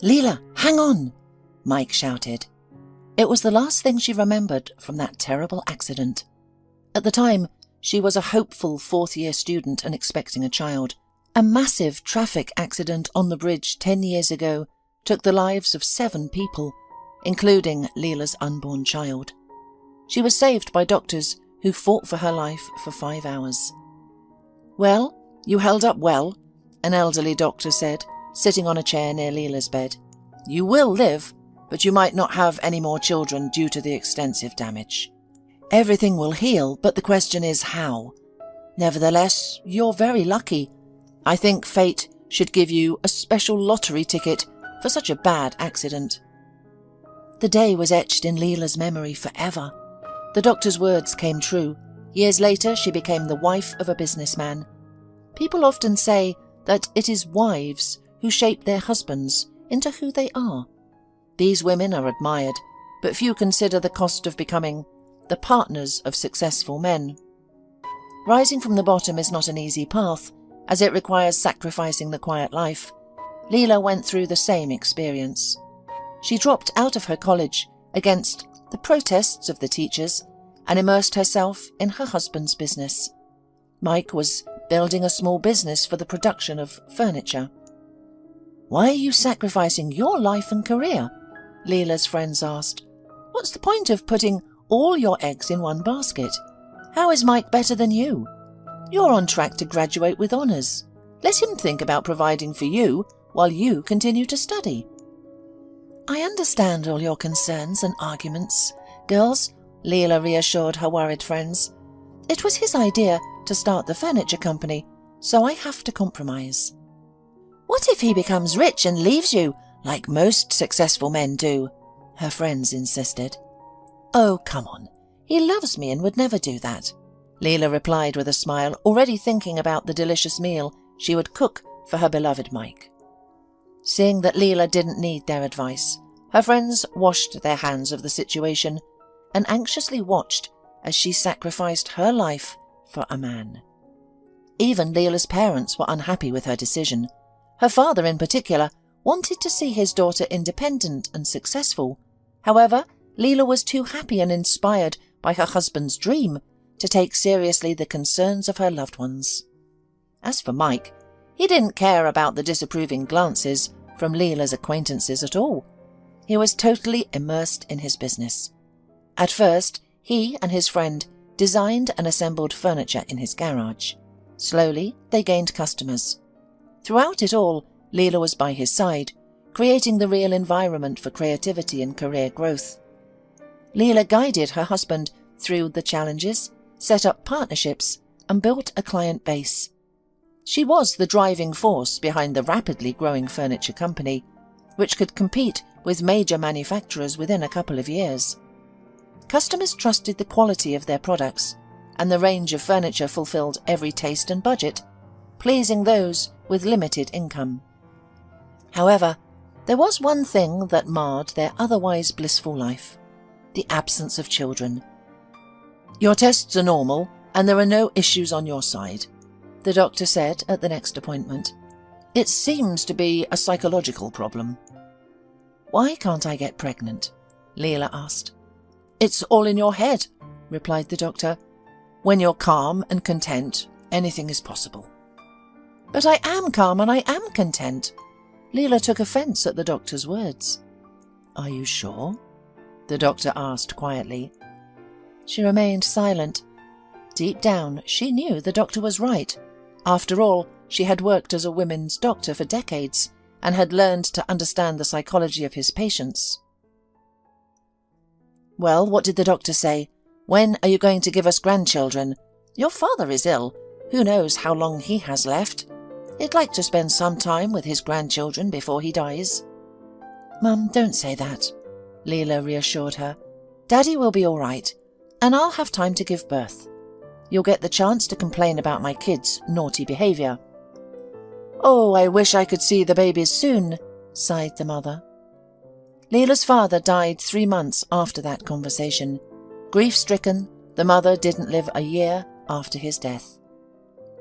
"Leela, hang on!" Mike shouted. It was the last thing she remembered from that terrible accident. At the time, she was a hopeful fourth-year student and expecting a child. A massive traffic accident on the bridge 10 years ago took the lives of 7 people, including Leela's unborn child. She was saved by doctors who fought for her life for 5 hours. "Well, you held up well," an elderly doctor said, sitting on a chair near Leela's bed. "You will live, but you might not have any more children due to the extensive damage. Everything will heal, but the question is how. Nevertheless, you're very lucky. I think fate should give you a special lottery ticket for such a bad accident." The day was etched in Leela's memory forever. The doctor's words came true. Years later, she became the wife of a businessman. People often say that it is wives who shape their husbands into who they are. These women are admired, but few consider the cost of becoming the partners of successful men. Rising from the bottom is not an easy path, as it requires sacrificing the quiet life. Leela went through the same experience. She dropped out of her college against the protests of the teachers and immersed herself in her husband's business. Mike was building a small business for the production of furniture. "Why are you sacrificing your life and career?" Leela's friends asked. "What's the point of putting all your eggs in one basket? How is Mike better than you? You're on track to graduate with honours. Let him think about providing for you while you continue to study." "I understand all your concerns and arguments, girls," Leela reassured her worried friends. "It was his idea to start the furniture company, so I have to compromise." "What if he becomes rich and leaves you, like most successful men do?" her friends insisted. "Oh, come on. He loves me and would never do that," Leela replied with a smile, already thinking about the delicious meal she would cook for her beloved Mike. Seeing that Leela didn't need their advice, her friends washed their hands of the situation and anxiously watched as she sacrificed her life for a man. Even Leela's parents were unhappy with her decision. Her father, in particular, wanted to see his daughter independent and successful. However, Leela was too happy and inspired by her husband's dream to take seriously the concerns of her loved ones. As for Mike, he didn't care about the disapproving glances from Leela's acquaintances at all. He was totally immersed in his business. At first, he and his friend designed and assembled furniture in his garage. Slowly, they gained customers. Throughout it all, Leela was by his side, creating the real environment for creativity and career growth. Leela guided her husband through the challenges, set up partnerships, and built a client base. She was the driving force behind the rapidly growing furniture company, which could compete with major manufacturers within a couple of years. Customers trusted the quality of their products, and the range of furniture fulfilled every taste and budget, pleasing those with limited income. However, there was one thing that marred their otherwise blissful life: the absence of children. "Your tests are normal, and there are no issues on your side," the doctor said at the next appointment. "It seems to be a psychological problem." "Why can't I get pregnant?" Leela asked. "It's all in your head," replied the doctor. "When you're calm and content, anything is possible." "But I am calm and I am content." Leela took offence at the doctor's words. "Are you sure?" the doctor asked quietly. She remained silent. Deep down, she knew the doctor was right. After all, she had worked as a women's doctor for decades and had learned to understand the psychology of his patients. "Well, what did the doctor say? When are you going to give us grandchildren? Your father is ill. Who knows how long he has left? He'd like to spend some time with his grandchildren before he dies." "Mum, don't say that," Leela reassured her. "Daddy will be all right, and I'll have time to give birth. You'll get the chance to complain about my kids' naughty behaviour." "Oh, I wish I could see the babies soon," sighed the mother. Leela's father died 3 months after that conversation. Grief-stricken, the mother didn't live a year after his death.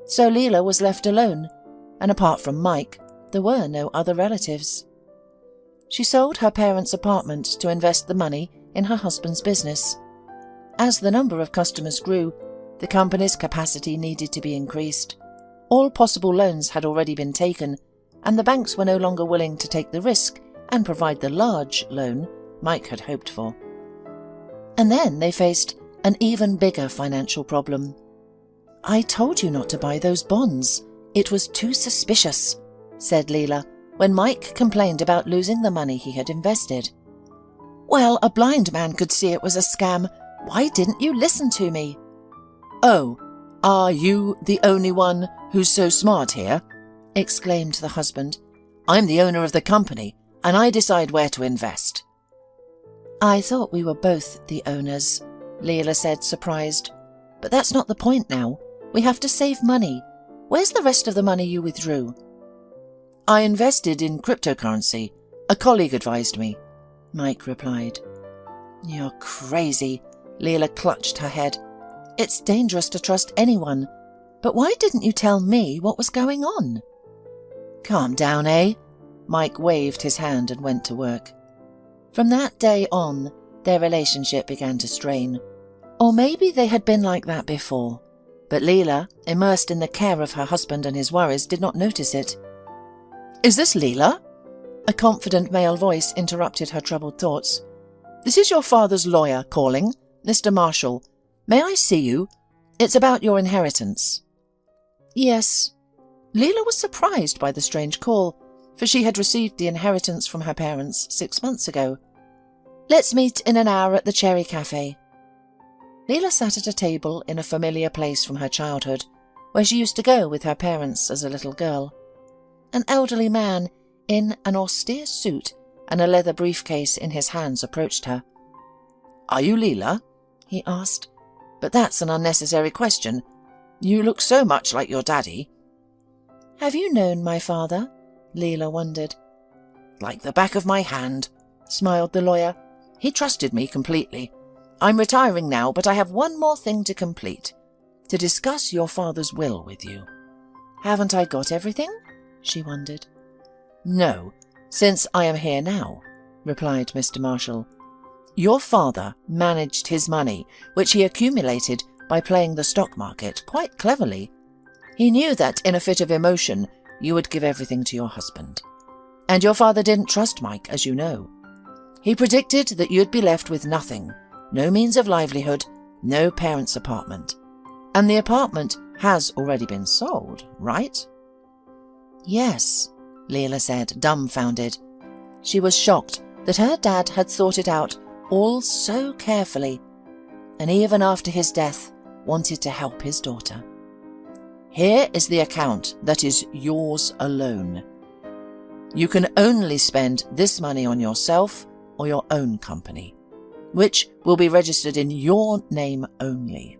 So Leela was left alone, and apart from Mike, there were no other relatives. She sold her parents' apartment to invest the money in her husband's business. As the number of customers grew, the company's capacity needed to be increased. All possible loans had already been taken, and the banks were no longer willing to take the risk and provide the large loan Mike had hoped for. And then they faced an even bigger financial problem. "I told you not to buy those bonds. It was too suspicious," said Leela, when Mike complained about losing the money he had invested. "Well, a blind man could see it was a scam. Why didn't you listen to me?" "Oh, are you the only one who's so smart here?" exclaimed the husband. "I'm the owner of the company, and I decide where to invest." "I thought we were both the owners," Leela said, surprised. "But that's not the point now. We have to save money. Where's the rest of the money you withdrew?" "I invested in cryptocurrency. A colleague advised me," Mike replied. "You're crazy," Leela clutched her head. "It's dangerous to trust anyone. But why didn't you tell me what was going on?" "Calm down, eh?" Mike waved his hand and went to work. From that day on, their relationship began to strain. Or maybe they had been like that before. But Leela, immersed in the care of her husband and his worries, did not notice it. "Is this Leela?" A confident male voice interrupted her troubled thoughts. "This is your father's lawyer calling, Mr. Marshall. May I see you? It's about your inheritance." "Yes." Leela was surprised by the strange call, for she had received the inheritance from her parents 6 months ago. "Let's meet in an hour at the Cherry Cafe." Leela sat at a table in a familiar place from her childhood, where she used to go with her parents as a little girl. An elderly man in an austere suit and a leather briefcase in his hands approached her. "Are you Leela?" he asked. "But that's an unnecessary question. You look so much like your daddy." "Have you known my father?" Leela wondered. "Like the back of my hand," smiled the lawyer. "He trusted me completely. I'm retiring now, but I have one more thing to complete. To discuss your father's will with you." "Haven't I got everything?" she wondered. "No, since I am here now," replied Mr. Marshall. "Your father managed his money, which he accumulated by playing the stock market, quite cleverly. He knew that in a fit of emotion you would give everything to your husband. And your father didn't trust Mike, as you know. He predicted that you'd be left with nothing, no means of livelihood, no parents' apartment. And the apartment has already been sold, right?" "Yes," Leela said, dumbfounded. She was shocked that her dad had thought it out all so carefully, and even after his death wanted to help his daughter. "Here is the account that is yours alone. You can only spend this money on yourself or your own company, which will be registered in your name only.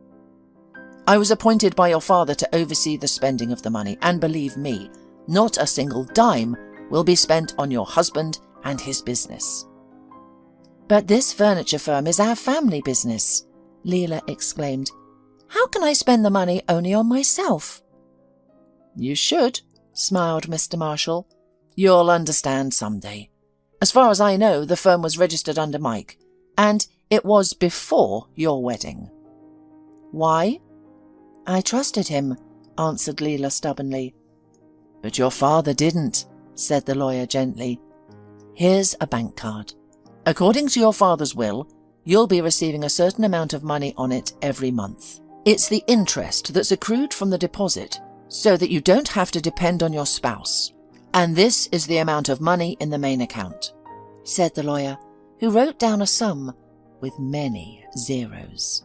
I was appointed by your father to oversee the spending of the money, and believe me, not a single dime will be spent on your husband and his business." "But this furniture firm is our family business," Leela exclaimed. "How can I spend the money only on myself?" "You should," smiled Mr. Marshall. "You'll understand someday. As far as I know, the firm was registered under Mike, and it was before your wedding." "Why?" "I trusted him," answered Leela stubbornly. "But your father didn't," said the lawyer gently. "Here's a bank card. According to your father's will, you'll be receiving a certain amount of money on it every month. It's the interest that's accrued from the deposit, so that you don't have to depend on your spouse. And this is the amount of money in the main account," said the lawyer, who wrote down a sum with many zeros.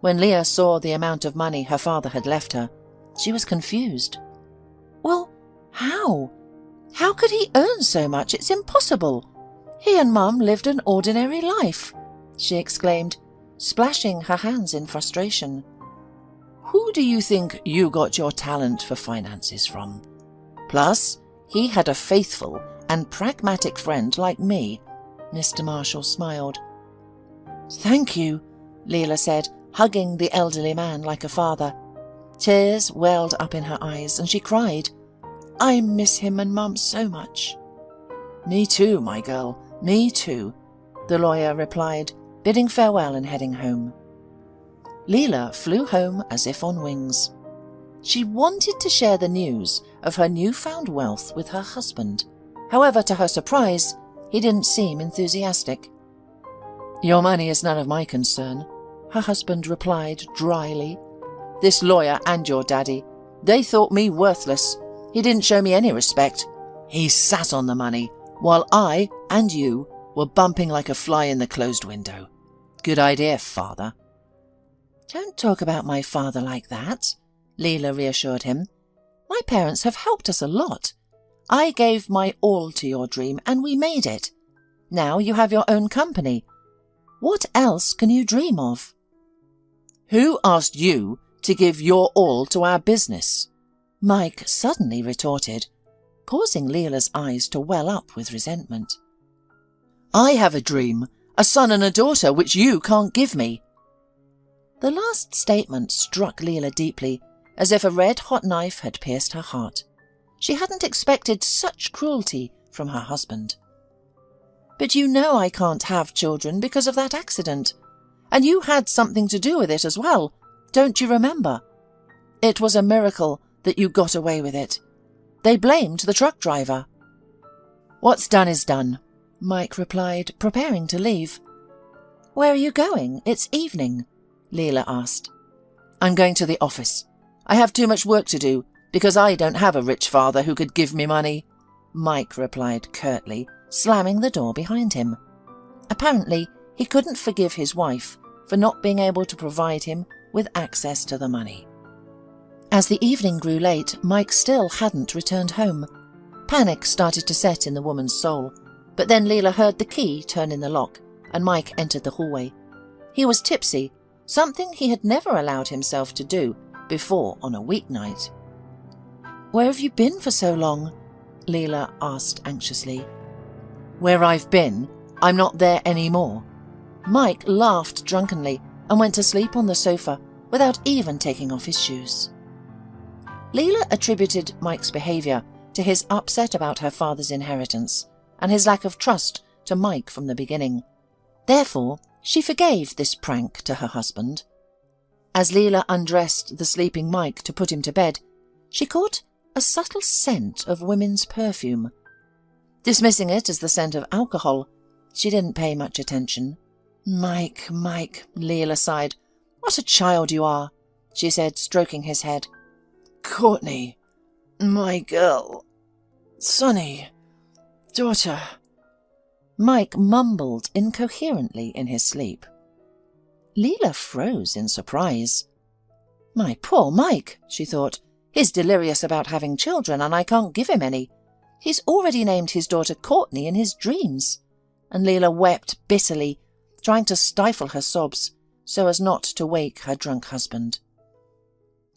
When Leah saw the amount of money her father had left her, she was confused. "Well, how? How could he earn so much? It's impossible. He and Mum lived an ordinary life," she exclaimed, splashing her hands in frustration. "Who do you think you got your talent for finances from? Plus, he had a faithful and pragmatic friend like me," Mr. Marshall smiled. "Thank you," Leela said, hugging the elderly man like a father. Tears welled up in her eyes, and she cried. "I miss him and Mum so much." "Me too, my girl, me too," the lawyer replied, bidding farewell and heading home. Leela flew home as if on wings. She wanted to share the news of her newfound wealth with her husband. However, to her surprise, he didn't seem enthusiastic. "Your money is none of my concern," her husband replied dryly. "This lawyer and your daddy, they thought me worthless. He didn't show me any respect. He sat on the money, while I and you were bumping like a fly in the closed window. Good idea, father." "Don't talk about my father like that," Leela reassured him. "My parents have helped us a lot. I gave my all to your dream and we made it. Now you have your own company. What else can you dream of?" "Who asked you to give your all to our business?" Mike suddenly retorted, causing Leela's eyes to well up with resentment. "I have a dream, a son and a daughter, which you can't give me." The last statement struck Leela deeply, as if a red-hot knife had pierced her heart. She hadn't expected such cruelty from her husband. "But you know I can't have children because of that accident. And you had something to do with it as well, don't you remember? It was a miracle that you got away with it. They blamed the truck driver." "What's done is done," Mike replied, preparing to leave. "Where are you going? It's evening," Leela asked. "I'm going to the office. I have too much work to do, because I don't have a rich father who could give me money," Mike replied curtly, slamming the door behind him. Apparently, he couldn't forgive his wife for not being able to provide him with access to the money. As the evening grew late, Mike still hadn't returned home. Panic started to set in the woman's soul, but then Leela heard the key turn in the lock, and Mike entered the hallway. He was tipsy, something he had never allowed himself to do before on a weeknight. "Where have you been for so long?" Leela asked anxiously. "Where I've been, I'm not there anymore." Mike laughed drunkenly and went to sleep on the sofa without even taking off his shoes. Leela attributed Mike's behaviour to his upset about her father's inheritance and his lack of trust to Mike from the beginning. Therefore, she forgave this prank to her husband. As Leela undressed the sleeping Mike to put him to bed, she caught a subtle scent of women's perfume. Dismissing it as the scent of alcohol, she didn't pay much attention. Mike, Leela sighed. "What a child you are," she said, stroking his head. "Courtney, my girl, Sonny, daughter," Mike mumbled incoherently in his sleep. Leela froze in surprise. "My poor Mike," she thought. "He's delirious about having children, and I can't give him any. He's already named his daughter Courtney in his dreams." And Leela wept bitterly, trying to stifle her sobs so as not to wake her drunk husband.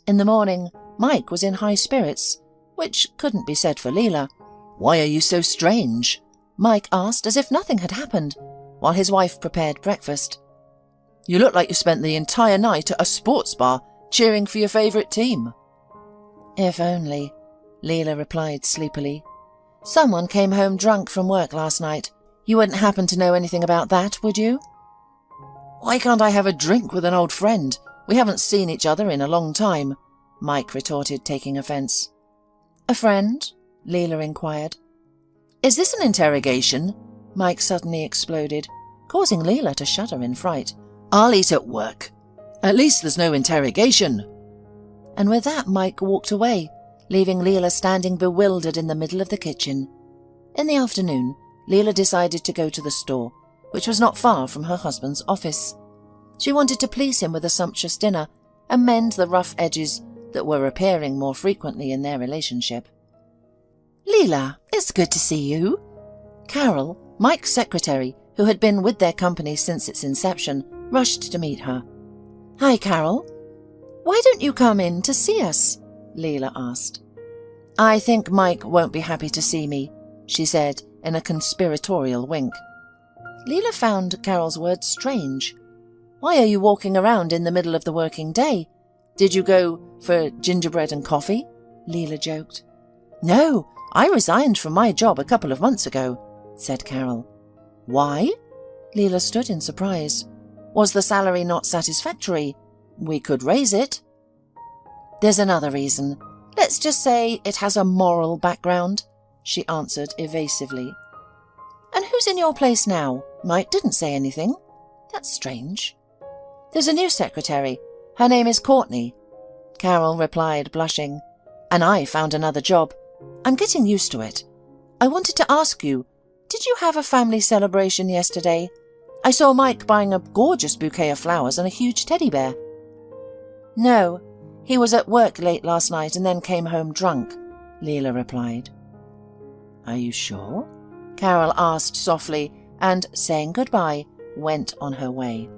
In the morning, Mike was in high spirits, which couldn't be said for Leela. "Why are you so strange?" Mike asked, as if nothing had happened, while his wife prepared breakfast. "You look like you spent the entire night at a sports bar cheering for your favourite team." "If only," Leela replied sleepily. "Someone came home drunk from work last night. You wouldn't happen to know anything about that, would you?" "Why can't I have a drink with an old friend? We haven't seen each other in a long time," Mike retorted, taking offence. "A friend?" Leela inquired. "Is this an interrogation?" Mike suddenly exploded, causing Leela to shudder in fright. "I'll eat at work. At least there's no interrogation." And with that, Mike walked away, leaving Leela standing bewildered in the middle of the kitchen. In the afternoon, Leela decided to go to the store, which was not far from her husband's office. She wanted to please him with a sumptuous dinner and mend the rough edges that were appearing more frequently in their relationship. "Leela, it's good to see you." Carol, Mike's secretary, who had been with their company since its inception, rushed to meet her. "Hi, Carol. Why don't you come in to see us?" Leela asked. "I think Mike won't be happy to see me," she said in a conspiratorial wink. Leela found Carol's words strange. "Why are you walking around in the middle of the working day? Did you go for gingerbread and coffee?" Leela joked. "No, I resigned from my job a couple of months ago," said Carol. Why? Leela stood in surprise. Was the salary not satisfactory? We could raise it. There's another reason. Let's just say it has a moral background, she answered evasively. And who's in your place now? Mike didn't say anything. That's strange. There's a new secretary. Her name is Courtney. Carol replied, blushing. And I found another job. I'm getting used to it. I wanted to ask you, did you have a family celebration yesterday? I saw Mike buying a gorgeous bouquet of flowers and a huge teddy bear. No, he was at work late last night and then came home drunk, Leela replied. Are you sure? Carol asked softly and, saying goodbye, went on her way.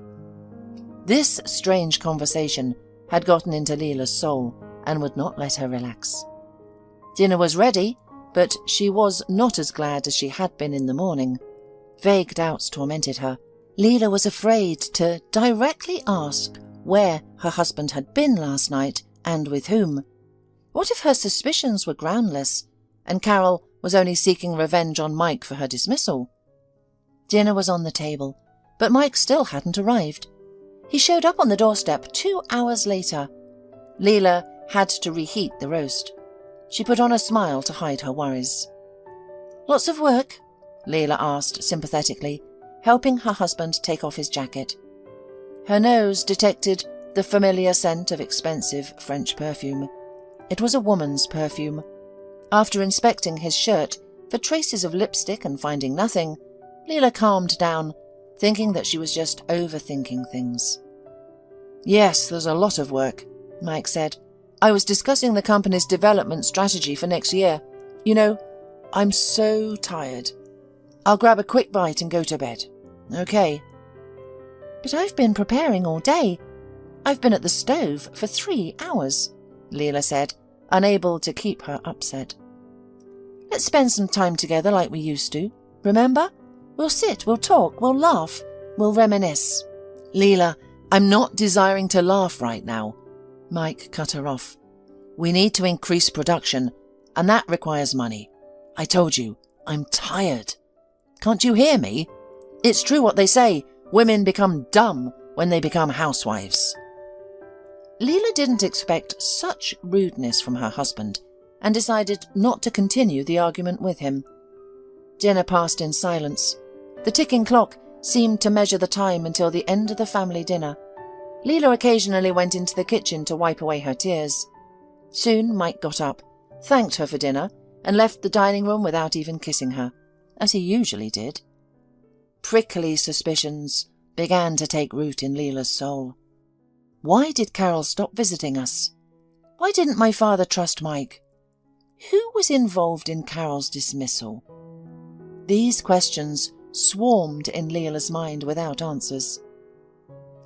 This strange conversation had gotten into Leela's soul and would not let her relax. Dinner was ready, but she was not as glad as she had been in the morning. Vague doubts tormented her. Leela was afraid to directly ask where her husband had been last night and with whom. What if her suspicions were groundless, and Carol was only seeking revenge on Mike for her dismissal? Dinner was on the table, but Mike still hadn't arrived. He showed up on the doorstep 2 hours later. Leela had to reheat the roast. She put on a smile to hide her worries. Lots of work? Leela asked sympathetically, helping her husband take off his jacket. Her nose detected the familiar scent of expensive French perfume. It was a woman's perfume. After inspecting his shirt for traces of lipstick and finding nothing, Leela calmed down, thinking that she was just overthinking things. Yes, there's a lot of work, Mike said. I was discussing the company's development strategy for next year. You know, I'm so tired. I'll grab a quick bite and go to bed. Okay. But I've been preparing all day. I've been at the stove for 3 hours, Leela said, unable to keep her upset. Let's spend some time together like we used to. Remember? We'll sit, we'll talk, we'll laugh, we'll reminisce. Leela, I'm not desiring to laugh right now. Mike cut her off. We need to increase production, and that requires money. I told you, I'm tired. Can't you hear me? It's true what they say, women become dumb when they become housewives. Leela didn't expect such rudeness from her husband and decided not to continue the argument with him. Dinner passed in silence. The ticking clock seemed to measure the time until the end of the family dinner. Leela occasionally went into the kitchen to wipe away her tears. Soon Mike got up, thanked her for dinner, and left the dining room without even kissing her, as he usually did. Prickly suspicions began to take root in Leela's soul. Why did Carol stop visiting us? Why didn't my father trust Mike? Who was involved in Carol's dismissal? These questions swarmed in Leela's mind without answers.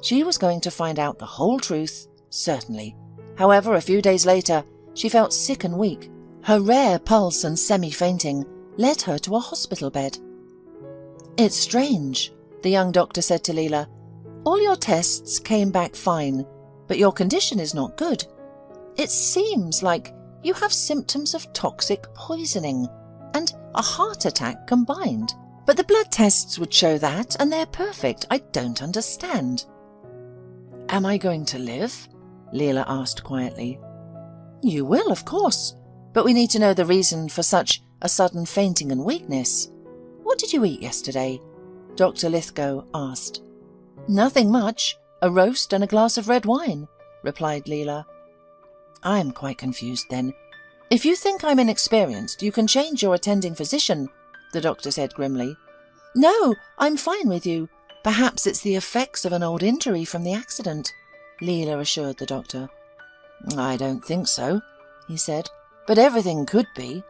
She was going to find out the whole truth, certainly. However, a few days later, she felt sick and weak. Her rare pulse and semi-fainting led her to a hospital bed. It's strange, the young doctor said to Leela. All your tests came back fine, but your condition is not good. It seems like you have symptoms of toxic poisoning and a heart attack combined. But the blood tests would show that, and they're perfect. I don't understand. Am I going to live? Leela asked quietly. You will, of course, but we need to know the reason for such a sudden fainting and weakness. What did you eat yesterday? Dr. Lithgow asked. Nothing much. A roast and a glass of red wine, replied Leela. I'm quite confused then. If you think I'm inexperienced, you can change your attending physician, the doctor said grimly. No, I'm fine with you. Perhaps it's the effects of an old injury from the accident, Leela assured the doctor. I don't think so, he said, but everything could be.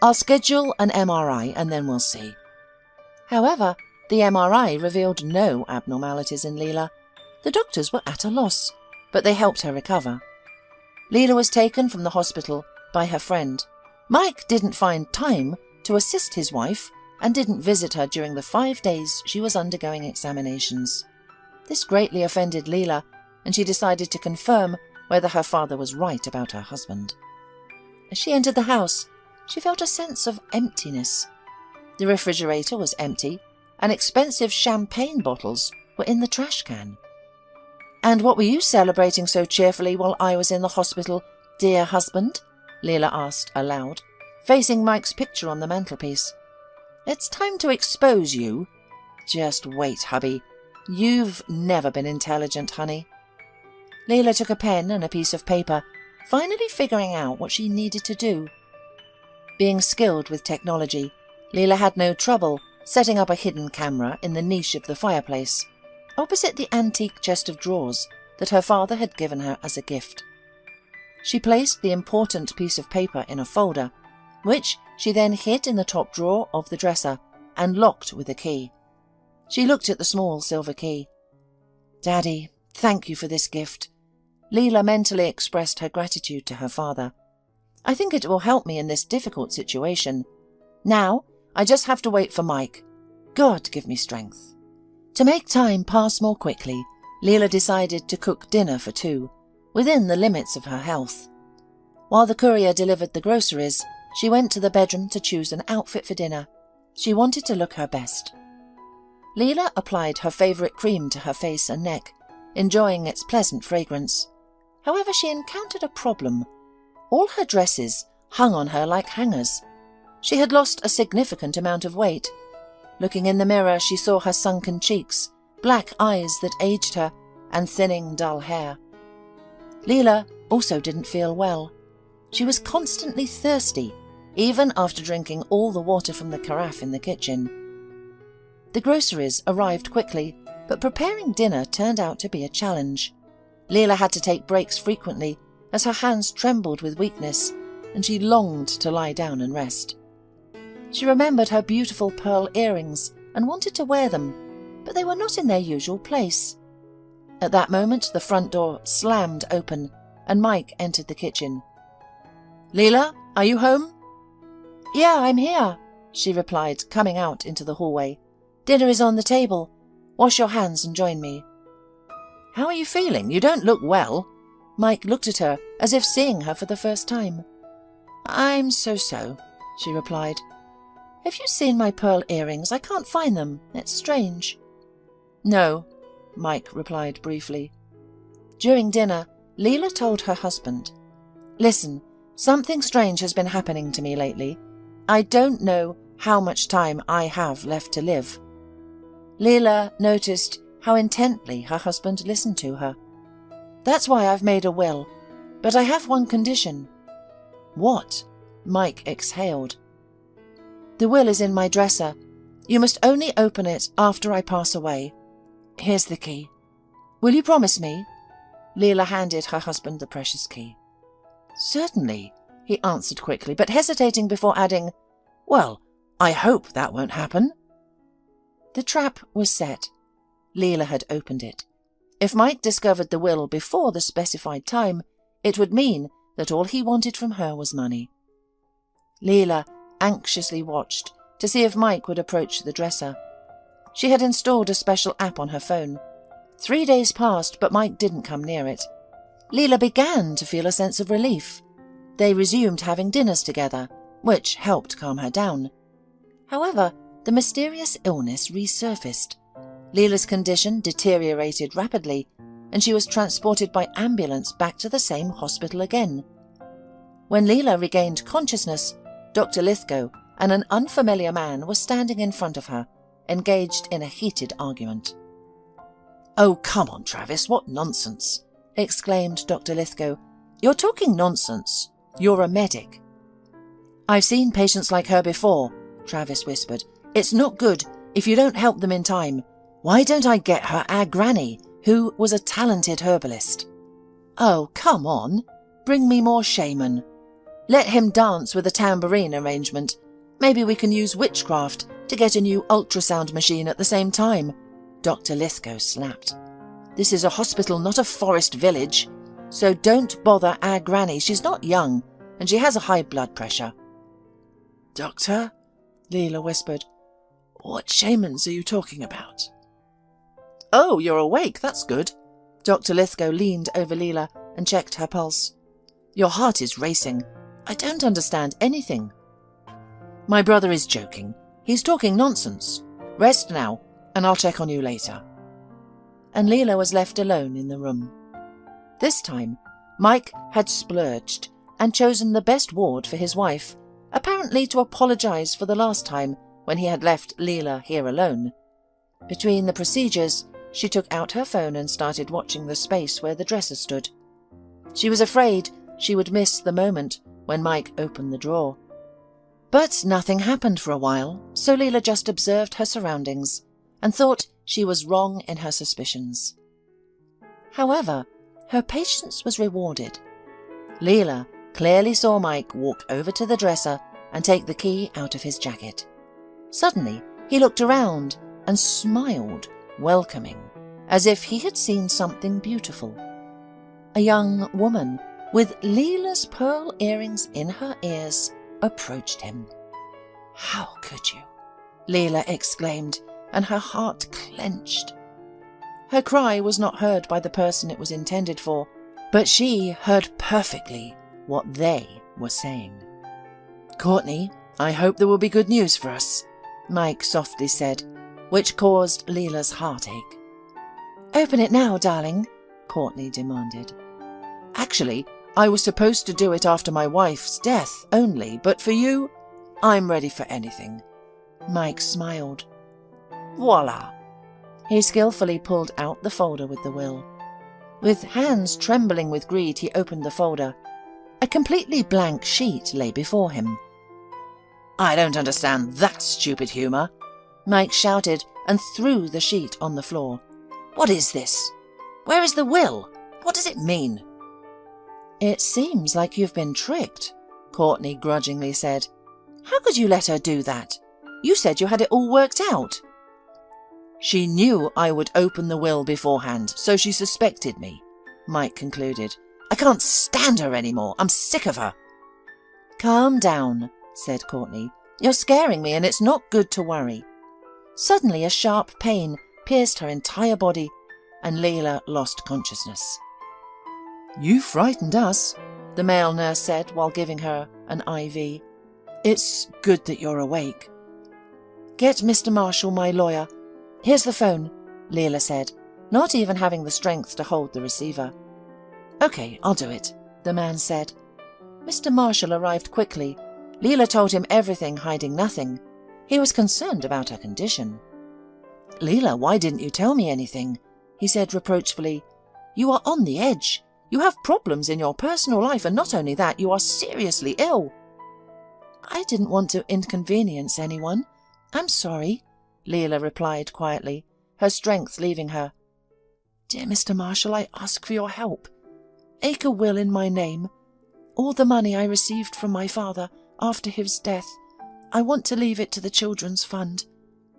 I'll schedule an MRI and then we'll see. However, the MRI revealed no abnormalities in Leela. The doctors were at a loss, but they helped her recover. Leela was taken from the hospital by her friend. Mike didn't find time to assist his wife and didn't visit her during the 5 days she was undergoing examinations. This greatly offended Leela, and she decided to confirm whether her father was right about her husband. As she entered the house, she felt a sense of emptiness. The refrigerator was empty, and expensive champagne bottles were in the trash can. "And what were you celebrating so cheerfully while I was in the hospital, dear husband?" Leela asked aloud, facing Mike's picture on the mantelpiece. "It's time to expose you." "Just wait, hubby. You've never been intelligent, honey." Leela took a pen and a piece of paper, finally figuring out what she needed to do. Being skilled with technology, Leela had no trouble setting up a hidden camera in the niche of the fireplace, opposite the antique chest of drawers that her father had given her as a gift. She placed the important piece of paper in a folder, which she then hid in the top drawer of the dresser and locked with a key. She looked at the small silver key. "Daddy, thank you for this gift." Leela mentally expressed her gratitude to her father. "I think it will help me in this difficult situation. Now, I just have to wait for Mike. God give me strength." To make time pass more quickly, Leela decided to cook dinner for two, within the limits of her health. While the courier delivered the groceries, she went to the bedroom to choose an outfit for dinner. She wanted to look her best. Leela applied her favourite cream to her face and neck, enjoying its pleasant fragrance. However, she encountered a problem. All her dresses hung on her like hangers. She had lost a significant amount of weight. Looking in the mirror, she saw her sunken cheeks, black eyes that aged her, and thinning, dull hair. Leela also didn't feel well. She was constantly thirsty, even after drinking all the water from the carafe in the kitchen. The groceries arrived quickly, but preparing dinner turned out to be a challenge. Leela had to take breaks frequently as her hands trembled with weakness, and she longed to lie down and rest. She remembered her beautiful pearl earrings and wanted to wear them, but they were not in their usual place. At that moment, the front door slammed open, and Mike entered the kitchen. "Leela, are you home?" "Yeah, I'm here," she replied, coming out into the hallway. "Dinner is on the table. Wash your hands and join me." "How are you feeling? You don't look well." Mike looked at her as if seeing her for the first time. "I'm so-so," she replied. "Have you seen my pearl earrings? I can't find them. It's strange." "No," Mike replied briefly. During dinner, Leela told her husband, "Listen, something strange has been happening to me lately. I don't know how much time I have left to live." Leela noticed how intently her husband listened to her. "That's why I've made a will, but I have one condition." "What?" Mike exhaled. "The will is in my dresser. You must only open it after I pass away. Here's the key. Will you promise me?" Leela handed her husband the precious key. "Certainly," he answered quickly, but hesitating before adding, "Well, I hope that won't happen." The trap was set. Leela had opened it. If Mike discovered the will before the specified time, it would mean that all he wanted from her was money. Leela anxiously watched to see if Mike would approach the dresser. She had installed a special app on her phone. 3 days passed, but Mike didn't come near it. Leela began to feel a sense of relief. They resumed having dinners together, which helped calm her down. However, the mysterious illness resurfaced. Leela's condition deteriorated rapidly, and she was transported by ambulance back to the same hospital again. When Leela regained consciousness, Dr. Lithgow and an unfamiliar man were standing in front of her, engaged in a heated argument. "Oh, come on, Travis, what nonsense!" exclaimed Dr. Lithgow. "You're talking nonsense. You're a medic." "I've seen patients like her before," Travis whispered. "It's not good if you don't help them in time. Why don't I get her our granny, who was a talented herbalist?" "Oh, come on. Bring me more shaman. Let him dance with a tambourine arrangement. Maybe we can use witchcraft to get a new ultrasound machine at the same time," Dr. Lithgow snapped. "This is a hospital, not a forest village. So don't bother our granny. She's not young, and she has a high blood pressure." "Doctor," Leela whispered, "what shamans are you talking about?" "Oh, you're awake. That's good." Dr. Lithgow leaned over Leela and checked her pulse. "Your heart is racing. I don't understand anything." "My brother is joking. He's talking nonsense. Rest now, and I'll check on you later." And Leela was left alone in the room. This time, Mike had splurged and chosen the best ward for his wife, apparently to apologise for the last time when he had left Leela here alone. Between the procedures, she took out her phone and started watching the space where the dresser stood. She was afraid she would miss the moment when Mike opened the drawer. But nothing happened for a while, so Leela just observed her surroundings and thought she was wrong in her suspicions. However, her patience was rewarded. Leela clearly saw Mike walk over to the dresser and take the key out of his jacket. Suddenly, he looked around and smiled, welcoming, as if he had seen something beautiful. A young woman with Leela's pearl earrings in her ears approached him. "How could you?" Leela exclaimed, and her heart clenched. Her cry was not heard by the person it was intended for, but she heard perfectly what they were saying. "Courtney, I hope there will be good news for us," Mike softly said, which caused Leela's heartache. "Open it now, darling," Courtney demanded. "Actually, I was supposed to do it after my wife's death only, but for you, I'm ready for anything." Mike smiled. Voila! He skillfully pulled out the folder with the will. With hands trembling with greed, he opened the folder. A completely blank sheet lay before him. "I don't understand that stupid humour," Mike shouted and threw the sheet on the floor. "What is this? Where is the will? What does it mean?" "It seems like you've been tricked," Courtney grudgingly said. "How could you let her do that? You said you had it all worked out." "She knew I would open the will beforehand, so she suspected me," Mike concluded. "I can't stand her anymore. I'm sick of her." "Calm down," said Courtney. "You're scaring me, and it's not good to worry." Suddenly a sharp pain pierced her entire body, and Leela lost consciousness. "You frightened us," the male nurse said while giving her an IV. "It's good that you're awake." "Get Mr. Marshall, my lawyer. Here's the phone," Leela said, not even having the strength to hold the receiver. "Okay, I'll do it," the man said. Mr. Marshall arrived quickly. Leela told him everything, hiding nothing. He was concerned about her condition. "Leela, why didn't you tell me anything?" he said reproachfully. "You are on the edge. You have problems in your personal life, and not only that, you are seriously ill." "I didn't want to inconvenience anyone. I'm sorry," Leela replied quietly, her strength leaving her. "Dear Mr. Marshall, I ask for your help. Make a will in my name. All the money I received from my father after his death, I want to leave it to the Children's Fund.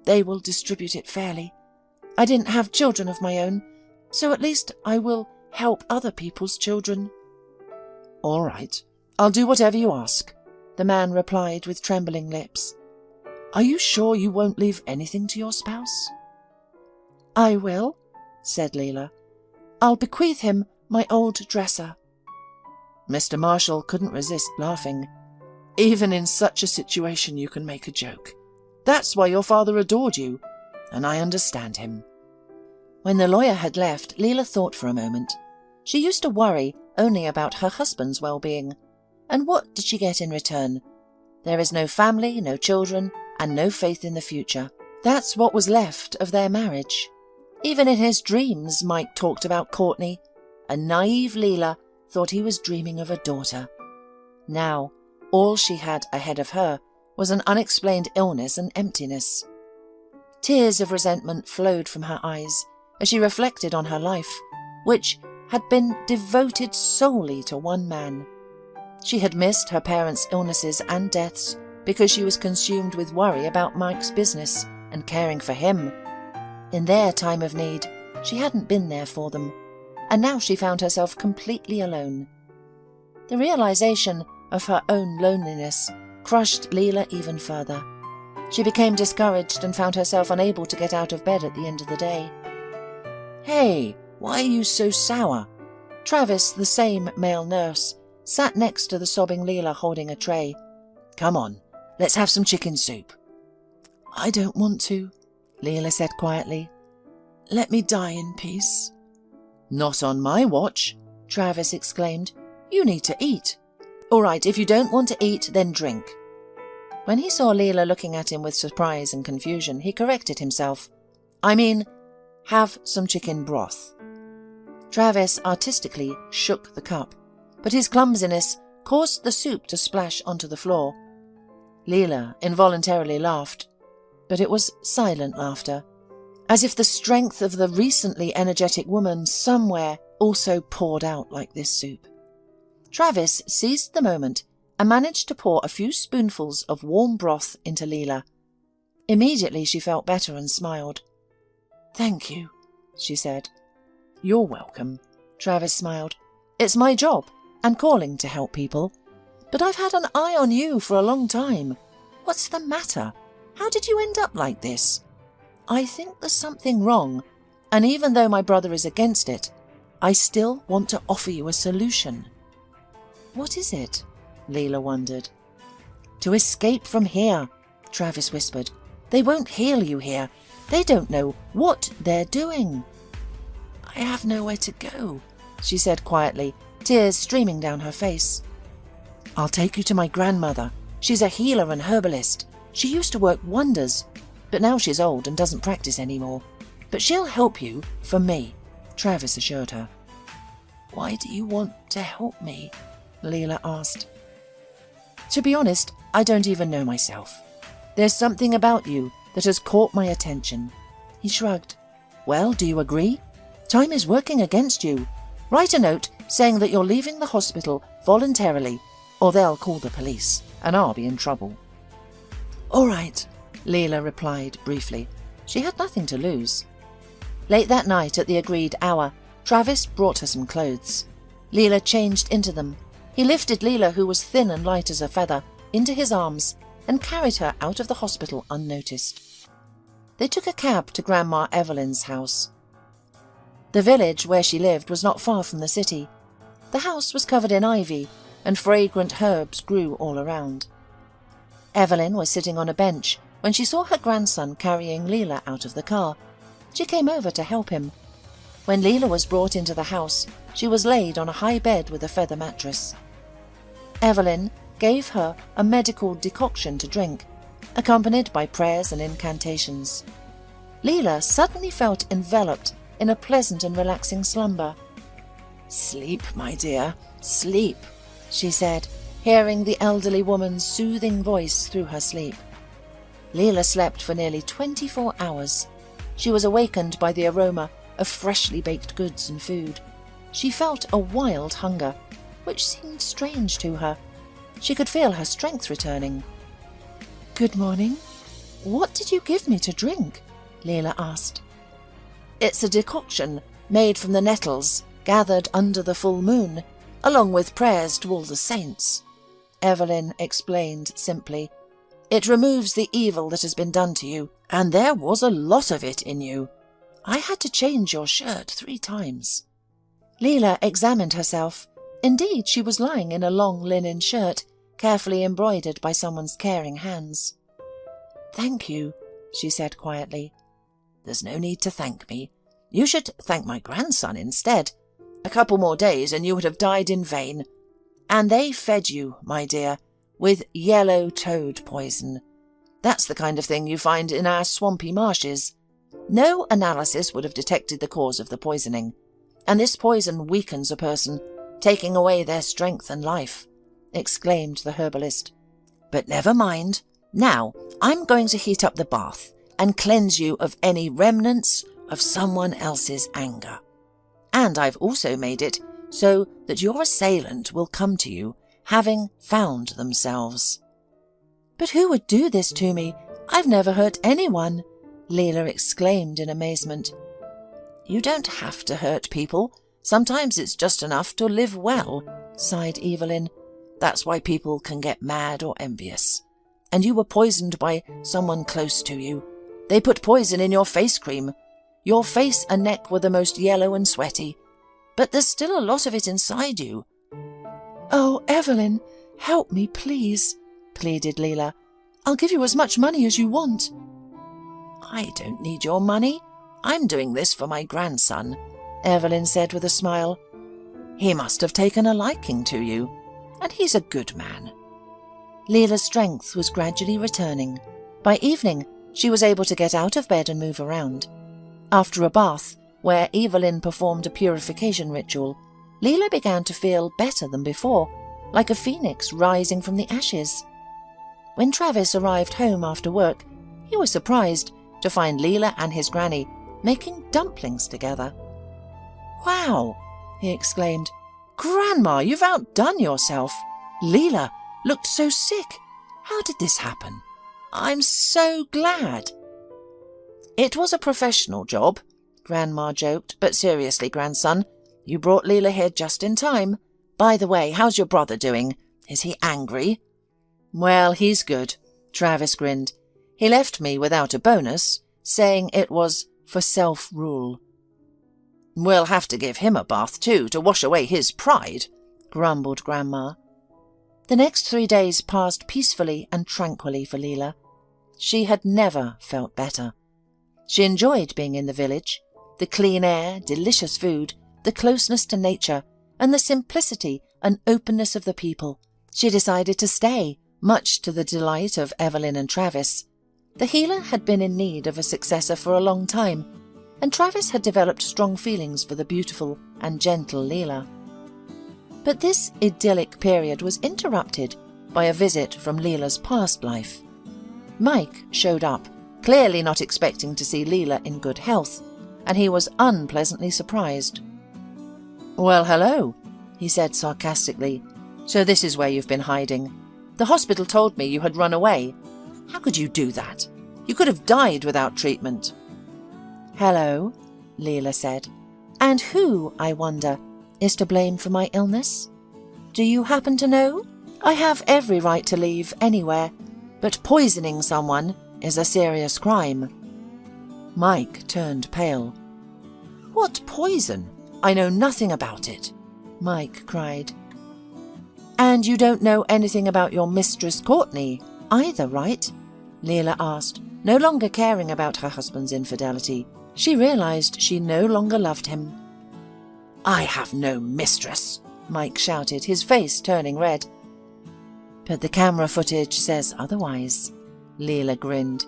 They will distribute it fairly. I didn't have children of my own, so at least I will help other people's children." "All right, I'll do whatever you ask," the man replied with trembling lips. "Are you sure you won't leave anything to your spouse?" "I will," said Leela. "I'll bequeath him my old dresser." Mr. Marshall couldn't resist laughing. "Even in such a situation you can make a joke. That's why your father adored you, and I understand him." When the lawyer had left, Leela thought for a moment. She used to worry only about her husband's well-being. And what did she get in return? There is no family, no children, and no faith in the future. That's what was left of their marriage. Even in his dreams, Mike talked about Courtney. A naive Leela thought he was dreaming of a daughter. Now, all she had ahead of her was an unexplained illness and emptiness. Tears of resentment flowed from her eyes as she reflected on her life, which had been devoted solely to one man. She had missed her parents' illnesses and deaths because she was consumed with worry about Mike's business and caring for him. In their time of need, she hadn't been there for them, and now she found herself completely alone. The realization of her own loneliness crushed Leela even further. She became discouraged and found herself unable to get out of bed at the end of the day. "Hey, why are you so sour?" Travis, the same male nurse, sat next to the sobbing Leela holding a tray. "Come on, let's have some chicken soup." I don't want to, Leela said quietly. Let me die in peace. Not on my watch, Travis exclaimed. You need to eat. All right, if you don't want to eat, then drink. When he saw Leela looking at him with surprise and confusion, he corrected himself. I mean, have some chicken broth. Travis artistically shook the cup, but his clumsiness caused the soup to splash onto the floor. Leela involuntarily laughed, but it was silent laughter, as if the strength of the recently energetic woman somewhere also poured out like this soup. Travis seized the moment and managed to pour a few spoonfuls of warm broth into Leela. Immediately she felt better and smiled. Thank you, she said. You're welcome, Travis smiled. It's my job and calling to help people. But I've had an eye on you for a long time. What's the matter? How did you end up like this? I think there's something wrong, and even though my brother is against it, I still want to offer you a solution. What is it? Leela wondered. To escape from here, Travis whispered. They won't heal you here. They don't know what they're doing. I have nowhere to go, she said quietly, tears streaming down her face. I'll take you to my grandmother. She's a healer and herbalist. She used to work wonders, but now she's old and doesn't practice anymore. But she'll help you for me, Travis assured her. Why do you want to help me? Leela asked. To be honest, I don't even know myself. There's something about you that has caught my attention. He shrugged. Well, do you agree? Time is working against you. Write a note saying that you're leaving the hospital voluntarily, or they'll call the police, and I'll be in trouble. All right, Leela replied briefly. She had nothing to lose. Late that night, at the agreed hour, Travis brought her some clothes. Leela changed into them. He lifted Leela, who was thin and light as a feather, into his arms and carried her out of the hospital unnoticed. They took a cab to Grandma Evelyn's house. The village where she lived was not far from the city. The house was covered in ivy, and fragrant herbs grew all around. Evelyn was sitting on a bench when she saw her grandson carrying Leela out of the car. She came over to help him. When Leela was brought into the house, she was laid on a high bed with a feather mattress. Evelyn gave her a medical decoction to drink, accompanied by prayers and incantations. Leela suddenly felt enveloped in a pleasant and relaxing slumber. Sleep, my dear, sleep, she said, hearing the elderly woman's soothing voice through her sleep. Leela slept for nearly 24 hours. She was awakened by the aroma of freshly baked goods and food. She felt a wild hunger, which seemed strange to her. She could feel her strength returning. Good morning. What did you give me to drink? Leela asked. It's a decoction made from the nettles gathered under the full moon, along with prayers to all the saints, Evelyn explained simply. It removes the evil that has been done to you, and there was a lot of it in you. I had to change your shirt 3 times. Leela examined herself. Indeed, she was lying in a long linen shirt, carefully embroidered by someone's caring hands. Thank you, she said quietly. There's no need to thank me. You should thank my grandson instead. A couple more days and you would have died in vain. And they fed you, my dear, with yellow toad poison. That's the kind of thing you find in our swampy marshes. No analysis would have detected the cause of the poisoning, and this poison weakens a person, taking away their strength and life, exclaimed the herbalist. But never mind. Now, I'm going to heat up the bath and cleanse you of any remnants of someone else's anger. And I've also made it so that your assailant will come to you, having found themselves. But who would do this to me? I've never hurt anyone, Leela exclaimed in amazement. You don't have to hurt people. Sometimes it's just enough to live well, sighed Evelyn. That's why people can get mad or envious. And you were poisoned by someone close to you. They put poison in your face cream. Your face and neck were the most yellow and sweaty. But there's still a lot of it inside you. Oh, Evelyn, help me, please, pleaded Leela. I'll give you as much money as you want. I don't need your money. I'm doing this for my grandson, Evelyn said with a smile. He must have taken a liking to you, and he's a good man. Leela's strength was gradually returning. By evening, she was able to get out of bed and move around. After a bath, where Evelyn performed a purification ritual, Leela began to feel better than before, like a phoenix rising from the ashes. When Travis arrived home after work, he was surprised to find Leela and his granny making dumplings together. "Wow!" he exclaimed. "Grandma, you've outdone yourself. Leela looked so sick. How did this happen? I'm so glad." "It was a professional job," Grandma joked, "but seriously, grandson, you brought Leela here just in time. By the way, how's your brother doing? Is he angry?" "Well, he's good," Travis grinned. "He left me without a bonus, saying it was for self-rule." "We'll have to give him a bath too to wash away his pride," grumbled Grandma. The next 3 days passed peacefully and tranquilly for Leela. She had never felt better. She enjoyed being in the village, the clean air, delicious food, the closeness to nature, and the simplicity and openness of the people. She decided to stay, much to the delight of Evelyn and Travis. The healer had been in need of a successor for a long time, and Travis had developed strong feelings for the beautiful and gentle Leela. But this idyllic period was interrupted by a visit from Leela's past life. Mike showed up, clearly not expecting to see Leela in good health, and he was unpleasantly surprised. "Well, hello," he said sarcastically. "So this is where you've been hiding. The hospital told me you had run away. How could you do that? You could have died without treatment." "Hello," Leela said. "And who, I wonder, is to blame for my illness? Do you happen to know? I have every right to leave anywhere, but poisoning someone is a serious crime." Mike turned pale. "What poison? I know nothing about it," Mike cried. "And you don't know anything about your mistress Courtney either, right?" Leela asked, no longer caring about her husband's infidelity. She realized she no longer loved him. "I have no mistress," Mike shouted, his face turning red. "But the camera footage says otherwise," Leela grinned.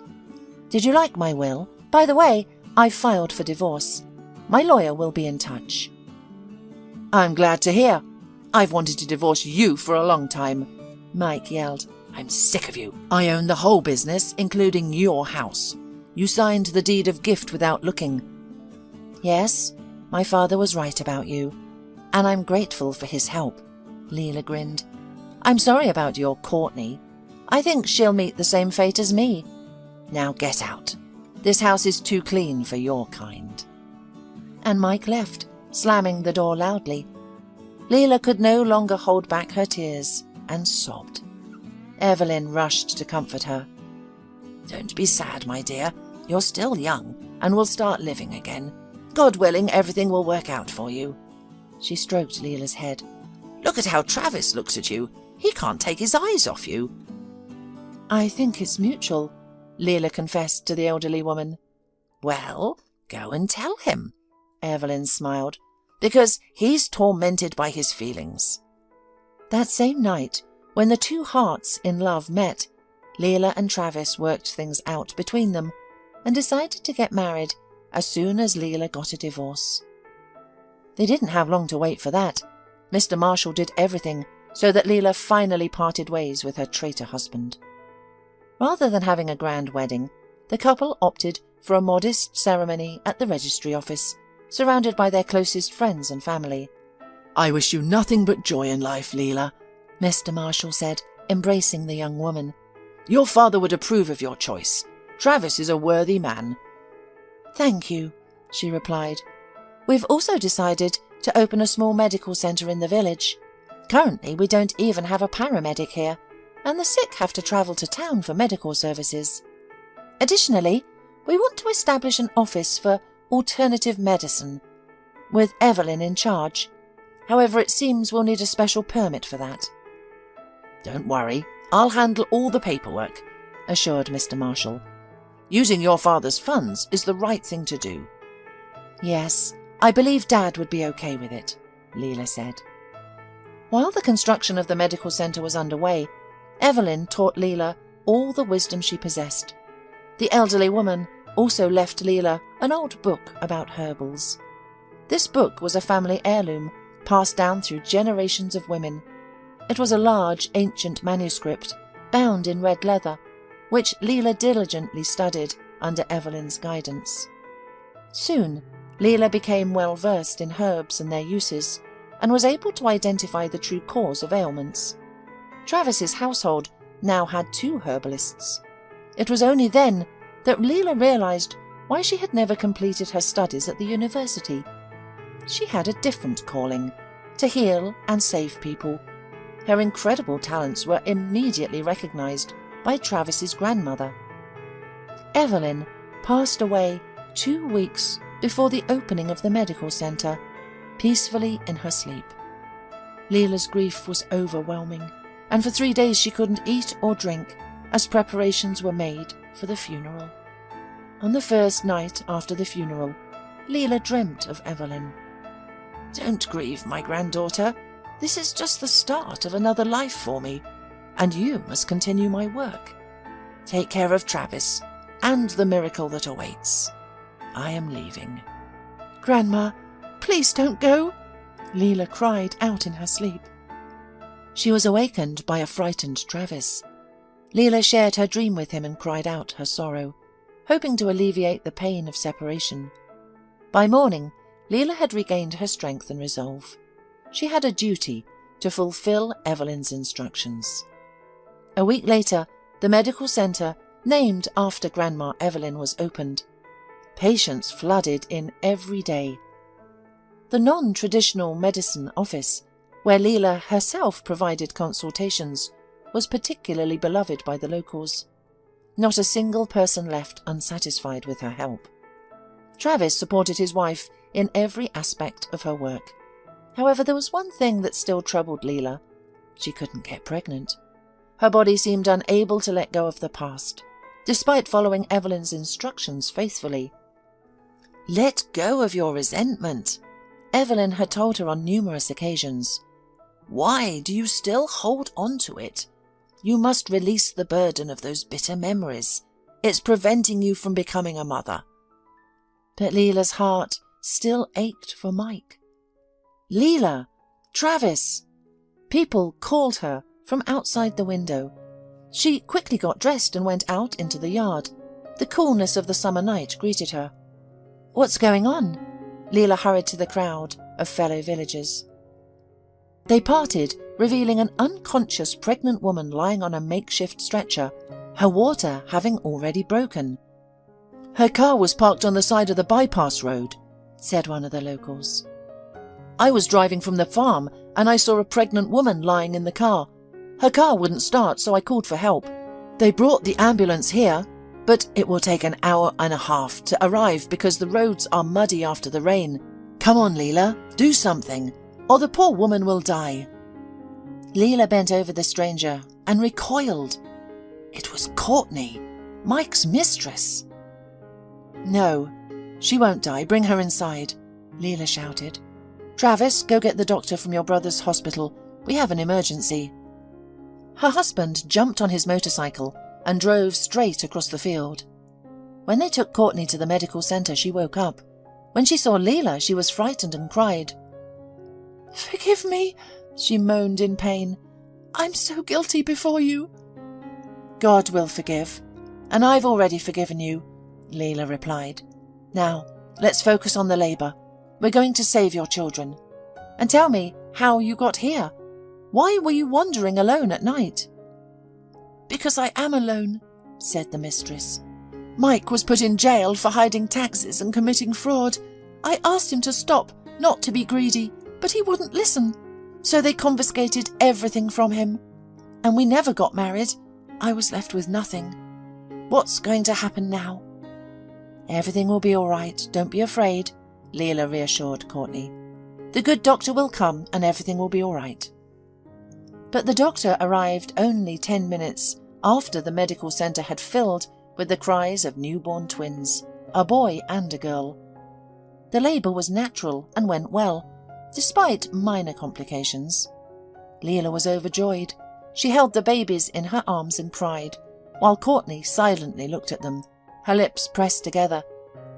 "Did you like my will? By the way, I filed for divorce. My lawyer will be in touch." "I'm glad to hear. I've wanted to divorce you for a long time," Mike yelled. "I'm sick of you. I own the whole business, including your house. You signed the deed of gift without looking." "Yes, my father was right about you, and I'm grateful for his help," Leela grinned. "I'm sorry about your Courtney. I think she'll meet the same fate as me. Now get out. This house is too clean for your kind." And Mike left, slamming the door loudly. Leela could no longer hold back her tears and sobbed. Evelyn rushed to comfort her. "Don't be sad, my dear. You're still young and will start living again. God willing, everything will work out for you." She stroked Leela's head. "Look at how Travis looks at you. He can't take his eyes off you." "I think it's mutual," Leela confessed to the elderly woman. "Well, go and tell him," Evelyn smiled, "because he's tormented by his feelings." That same night, when the two hearts in love met, Leela and Travis worked things out between them and decided to get married as soon as Leela got a divorce. They didn't have long to wait for that. Mr. Marshall did everything so that Leela finally parted ways with her traitor husband. Rather than having a grand wedding, the couple opted for a modest ceremony at the registry office, surrounded by their closest friends and family. "I wish you nothing but joy in life, Leela," Mr. Marshall said, embracing the young woman. "Your father would approve of your choice. Travis is a worthy man." "Thank you," she replied. "We've also decided to open a small medical centre in the village. Currently, we don't even have a paramedic here, and the sick have to travel to town for medical services. Additionally, we want to establish an office for alternative medicine, with Evelyn in charge. However, it seems we'll need a special permit for that." "Don't worry, I'll handle all the paperwork," assured Mr. Marshall. Using your father's funds is the right thing to do." "Yes, I believe Dad would be okay with it," Leela said. While the construction of the medical centre was underway, Evelyn taught Leela all the wisdom she possessed. The elderly woman also left Leela an old book about herbals. This book was a family heirloom passed down through generations of women. It was a large, ancient manuscript, bound in red leather, which Leela diligently studied under Evelyn's guidance. Soon, Leela became well versed in herbs and their uses, and was able to identify the true cause of ailments. Travis's household now had 2 herbalists. It was only then that Leela realized why she had never completed her studies at the university. She had a different calling, to heal and save people. Her incredible talents were immediately recognized by Travis's grandmother. Evelyn passed away 2 weeks before the opening of the medical centre, peacefully in her sleep. Leela's grief was overwhelming, and for 3 days she couldn't eat or drink as preparations were made for the funeral. On the first night after the funeral, Leela dreamt of Evelyn. "Don't grieve, my granddaughter. This is just the start of another life for me, and you must continue my work. Take care of Travis and the miracle that awaits. I am leaving." "Grandma, please don't go," Leela cried out in her sleep. She was awakened by a frightened Travis. Leela shared her dream with him and cried out her sorrow, hoping to alleviate the pain of separation. By morning, Leela had regained her strength and resolve. She had a duty to fulfill Evelyn's instructions. A week later, the medical centre, named after Grandma Evelyn, was opened. Patients flooded in every day. The non-traditional medicine office, where Leela herself provided consultations, was particularly beloved by the locals. Not a single person left unsatisfied with her help. Travis supported his wife in every aspect of her work. However, there was one thing that still troubled Leela. She couldn't get pregnant. Her body seemed unable to let go of the past, despite following Evelyn's instructions faithfully. "Let go of your resentment," Evelyn had told her on numerous occasions. "Why do you still hold on to it? You must release the burden of those bitter memories. It's preventing you from becoming a mother." But Leela's heart still ached for Mike. "Leela! Travis!" People called her from outside the window. She quickly got dressed and went out into the yard. The coolness of the summer night greeted her. "What's going on?" Leela hurried to the crowd of fellow villagers. They parted, revealing an unconscious pregnant woman lying on a makeshift stretcher, her water having already broken. "Her car was parked on the side of the bypass road," said one of the locals. "I was driving from the farm and I saw a pregnant woman lying in the car. Her car wouldn't start, so I called for help. They brought the ambulance here, but it will take an hour and a half to arrive because the roads are muddy after the rain. Come on, Leela, do something, or the poor woman will die." Leela bent over the stranger and recoiled. It was Courtney, Mike's mistress. "No, she won't die. Bring her inside," Leela shouted. "Travis, go get the doctor from your brother's hospital. We have an emergency." Her husband jumped on his motorcycle and drove straight across the field. When they took Courtney to the medical centre, she woke up. When she saw Leela, she was frightened and cried. "Forgive me," she moaned in pain. "I'm so guilty before you." "God will forgive, and I've already forgiven you," Leela replied. "Now, let's focus on the labour. We're going to save your children. And tell me how you got here. Why were you wandering alone at night?" "Because I am alone," said the mistress. "Mike was put in jail for hiding taxes and committing fraud. I asked him to stop, not to be greedy, but he wouldn't listen. So they confiscated everything from him. And we never got married. I was left with nothing. What's going to happen now?" "Everything will be all right. Don't be afraid," Leela reassured Courtney. "The good doctor will come and everything will be all right." But the doctor arrived only 10 minutes after the medical centre had filled with the cries of newborn twins, a boy and a girl. The labour was natural and went well, despite minor complications. Leela was overjoyed. She held the babies in her arms and cried, while Courtney silently looked at them, her lips pressed together,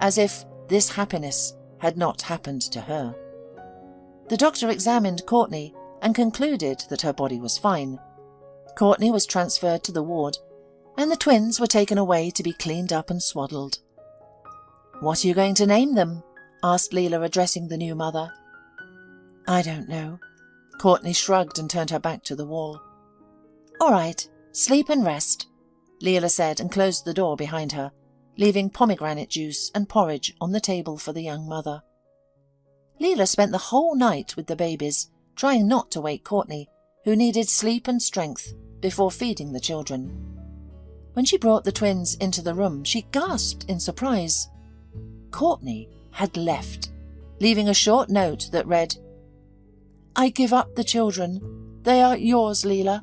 as if this happiness had not happened to her. The doctor examined Courtney and concluded that her body was fine. Courtney was transferred to the ward, and the twins were taken away to be cleaned up and swaddled. "What are you going to name them?" asked Leela, addressing the new mother. "I don't know." Courtney shrugged and turned her back to the wall. "All right, sleep and rest," Leela said, and closed the door behind her, leaving pomegranate juice and porridge on the table for the young mother. Leela spent the whole night with the babies, trying not to wake Courtney, who needed sleep and strength, before feeding the children. When she brought the twins into the room, she gasped in surprise. Courtney had left, leaving a short note that read, "I give up the children. They are yours, Leela.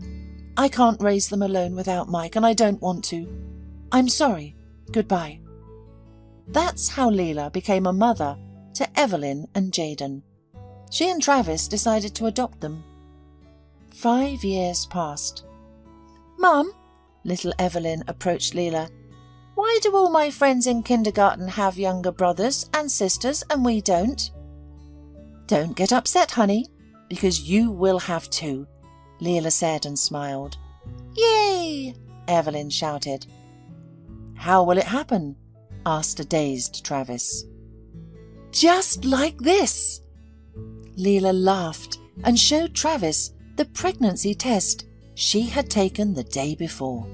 I can't raise them alone without Mike, and I don't want to. I'm sorry. Goodbye." That's how Leela became a mother to Evelyn and Jaden. She and Travis decided to adopt them. 5 years passed. "Mum," little Evelyn approached Leela, "why do all my friends in kindergarten have younger brothers and sisters and we don't?" "Don't get upset, honey, because you will have two," Leela said and smiled. "Yay!" Evelyn shouted. "How will it happen?" asked a dazed Travis. "Just like this." Leela laughed and showed Travis the pregnancy test she had taken the day before.